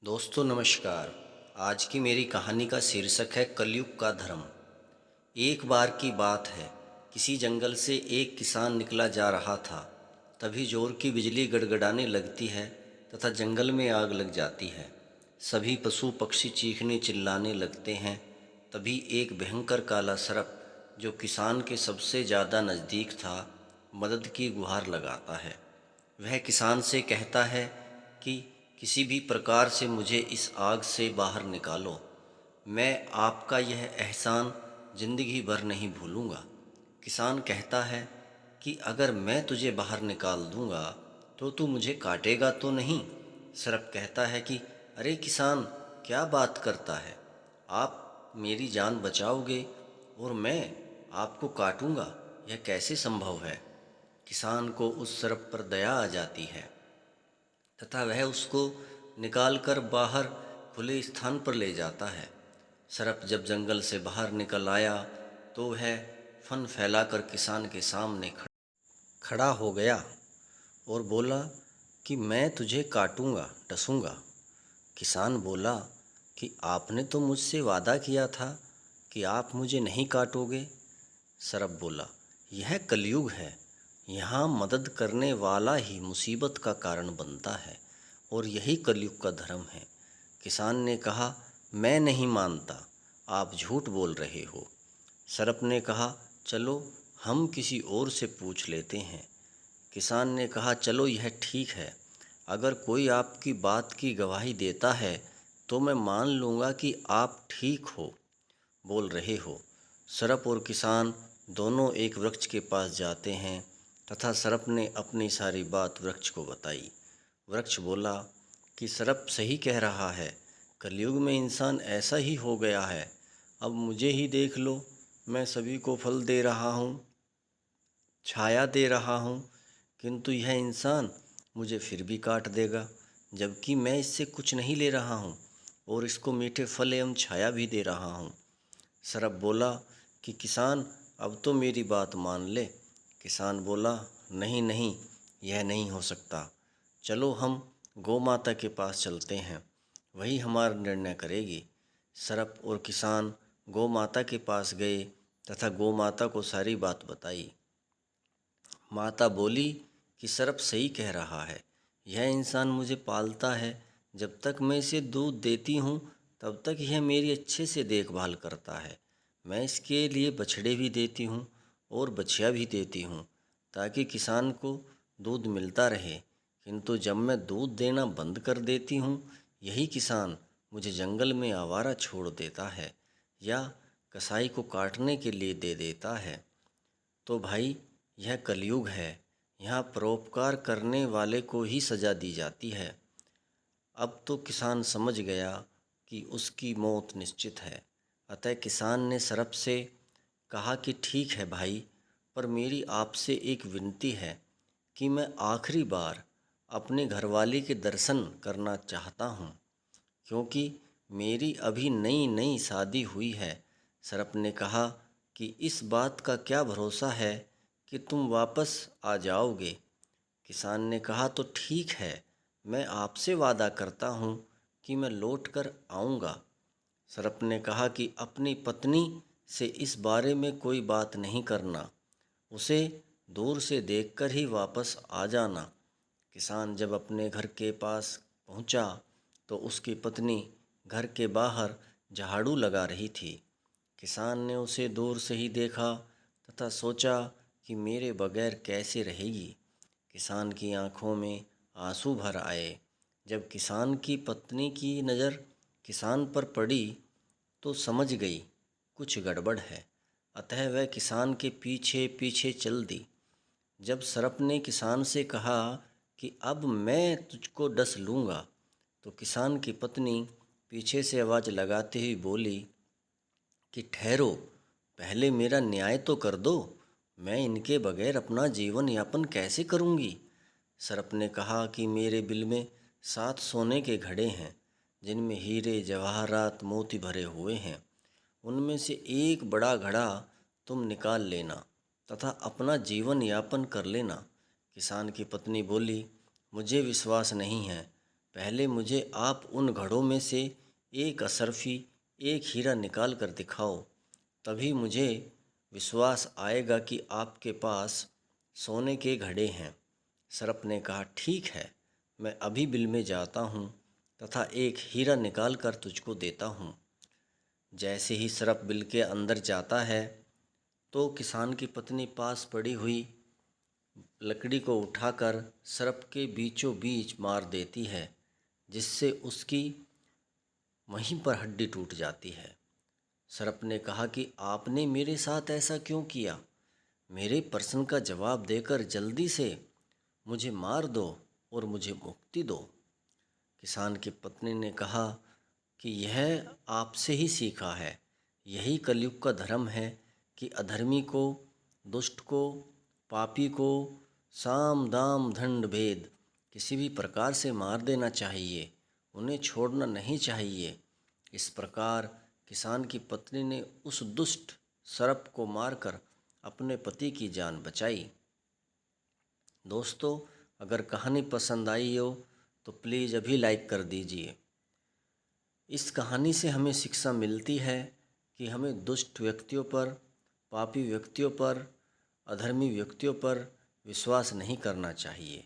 दोस्तों नमस्कार। आज की मेरी कहानी का शीर्षक है कलयुग का धर्म। एक बार की बात है, किसी जंगल से एक किसान निकला जा रहा था। तभी जोर की बिजली गड़गड़ाने लगती है तथा जंगल में आग लग जाती है। सभी पशु पक्षी चीखने चिल्लाने लगते हैं। तभी एक भयंकर काला सर्प, जो किसान के सबसे ज़्यादा नज़दीक था, मदद की गुहार लगाता है। वह किसान से कहता है कि किसी भी प्रकार से मुझे इस आग से बाहर निकालो। मैं आपका यह एहसान जिंदगी भर नहीं भूलूंगा। किसान कहता है कि अगर मैं तुझे बाहर निकाल दूंगा तो तू मुझे काटेगा तो नहीं। सर्प कहता है कि अरे किसान, क्या बात करता है? आप मेरी जान बचाओगे और मैं आपको काटूंगा, यह कैसे संभव है? किसान को उस सर्प पर दया आ जाती है तथा वह उसको निकालकर बाहर खुले स्थान पर ले जाता है। सर्प जब जंगल से बाहर निकल आया तो वह फन फैलाकर किसान के सामने खड़ा हो गया और बोला कि मैं तुझे काटूंगा, डसूंगा। किसान बोला कि आपने तो मुझसे वादा किया था कि आप मुझे नहीं काटोगे। सर्प बोला, यह कलयुग है, यहाँ मदद करने वाला ही मुसीबत का कारण बनता है और यही कलयुग का धर्म है। किसान ने कहा, मैं नहीं मानता, आप झूठ बोल रहे हो। सर्प ने कहा, चलो हम किसी और से पूछ लेते हैं। किसान ने कहा, चलो यह ठीक है, अगर कोई आपकी बात की गवाही देता है तो मैं मान लूँगा कि आप ठीक हो बोल रहे हो। सर्प और किसान दोनों एक वृक्ष के पास जाते हैं तथा सर्प ने अपनी सारी बात वृक्ष को बताई। वृक्ष बोला कि सर्प सही कह रहा है, कलयुग में इंसान ऐसा ही हो गया है। अब मुझे ही देख लो, मैं सभी को फल दे रहा हूँ, छाया दे रहा हूँ, किंतु यह इंसान मुझे फिर भी काट देगा, जबकि मैं इससे कुछ नहीं ले रहा हूँ और इसको मीठे फल एवं छाया भी दे रहा हूँ। सर्प बोला कि किसान, अब तो मेरी बात मान ले। किसान बोला, नहीं नहीं, यह नहीं हो सकता। चलो हम गौ माता के पास चलते हैं, वही हमारा निर्णय करेगी। सर्प और किसान गौ माता के पास गए तथा गौ माता को सारी बात बताई। माता बोली कि सर्प सही कह रहा है, यह इंसान मुझे पालता है। जब तक मैं इसे दूध देती हूँ तब तक यह मेरी अच्छे से देखभाल करता है। मैं इसके लिए बछड़े भी देती हूँ और बछिया भी देती हूँ ताकि किसान को दूध मिलता रहे, किंतु जब मैं दूध देना बंद कर देती हूँ, यही किसान मुझे जंगल में आवारा छोड़ देता है या कसाई को काटने के लिए दे देता है। तो भाई, यह कलयुग है, यहाँ परोपकार करने वाले को ही सज़ा दी जाती है। अब तो किसान समझ गया कि उसकी मौत निश्चित है। अतः किसान ने सर्प से कहा कि ठीक है भाई, पर मेरी आपसे एक विनती है कि मैं आखिरी बार अपने घरवाली के दर्शन करना चाहता हूँ, क्योंकि मेरी अभी नई नई शादी हुई है। सर्प ने कहा कि इस बात का क्या भरोसा है कि तुम वापस आ जाओगे? किसान ने कहा, तो ठीक है, मैं आपसे वादा करता हूँ कि मैं लौट कर आऊँगा। सर्प ने कहा कि अपनी पत्नी से इस बारे में कोई बात नहीं करना, उसे दूर से देखकर ही वापस आ जाना। किसान जब अपने घर के पास पहुंचा तो उसकी पत्नी घर के बाहर झाड़ू लगा रही थी। किसान ने उसे दूर से ही देखा तथा सोचा कि मेरे बगैर कैसे रहेगी। किसान की आंखों में आंसू भर आए। जब किसान की पत्नी की नज़र किसान पर पड़ी तो समझ गई कुछ गड़बड़ है, अतः वह किसान के पीछे पीछे चल दी। जब सर्प ने किसान से कहा कि अब मैं तुझको डस लूँगा, तो किसान की पत्नी पीछे से आवाज़ लगाते हुए बोली कि ठहरो, पहले मेरा न्याय तो कर दो, मैं इनके बगैर अपना जीवन यापन कैसे करूँगी? सर्प ने कहा कि मेरे बिल में 7 सोने के घड़े हैं, जिनमें हीरे जवाहरात मोती भरे हुए हैं। उनमें से एक बड़ा घड़ा तुम निकाल लेना तथा अपना जीवन यापन कर लेना। किसान की पत्नी बोली, मुझे विश्वास नहीं है, पहले मुझे आप उन घड़ों में से एक अशर्फी, एक हीरा निकाल कर दिखाओ, तभी मुझे विश्वास आएगा कि आपके पास सोने के घड़े हैं। सर्प ने कहा, ठीक है, मैं अभी बिल में जाता हूँ तथा एक हीरा निकाल कर तुझको देता हूँ। जैसे ही सर्प बिल के अंदर जाता है तो किसान की पत्नी पास पड़ी हुई लकड़ी को उठाकर सर्प के बीचों बीच मार देती है, जिससे उसकी वहीं पर हड्डी टूट जाती है। सर्प ने कहा कि आपने मेरे साथ ऐसा क्यों किया? मेरे प्रश्न का जवाब देकर जल्दी से मुझे मार दो और मुझे मुक्ति दो। किसान की पत्नी ने कहा कि यह आपसे ही सीखा है। यही कलयुग का धर्म है कि अधर्मी को, दुष्ट को, पापी को साम दाम दंड भेद किसी भी प्रकार से मार देना चाहिए, उन्हें छोड़ना नहीं चाहिए। इस प्रकार किसान की पत्नी ने उस दुष्ट सर्प को मारकर अपने पति की जान बचाई। दोस्तों, अगर कहानी पसंद आई हो तो प्लीज़ अभी लाइक कर दीजिए। इस कहानी से हमें शिक्षा मिलती है कि हमें दुष्ट व्यक्तियों पर, पापी व्यक्तियों पर, अधर्मी व्यक्तियों पर विश्वास नहीं करना चाहिए।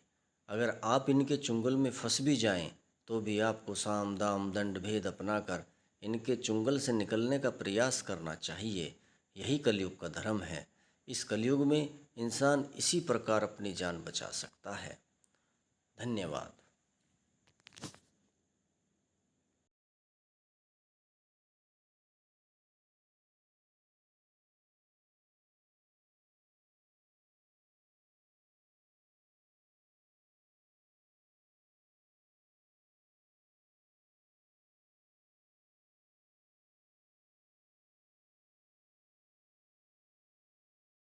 अगर आप इनके चुंगल में फंस भी जाएं तो भी आपको साम दाम दंड भेद अपनाकर इनके चुंगल से निकलने का प्रयास करना चाहिए। यही कलयुग का धर्म है। इस कलयुग में इंसान इसी प्रकार अपनी जान बचा सकता है। धन्यवाद।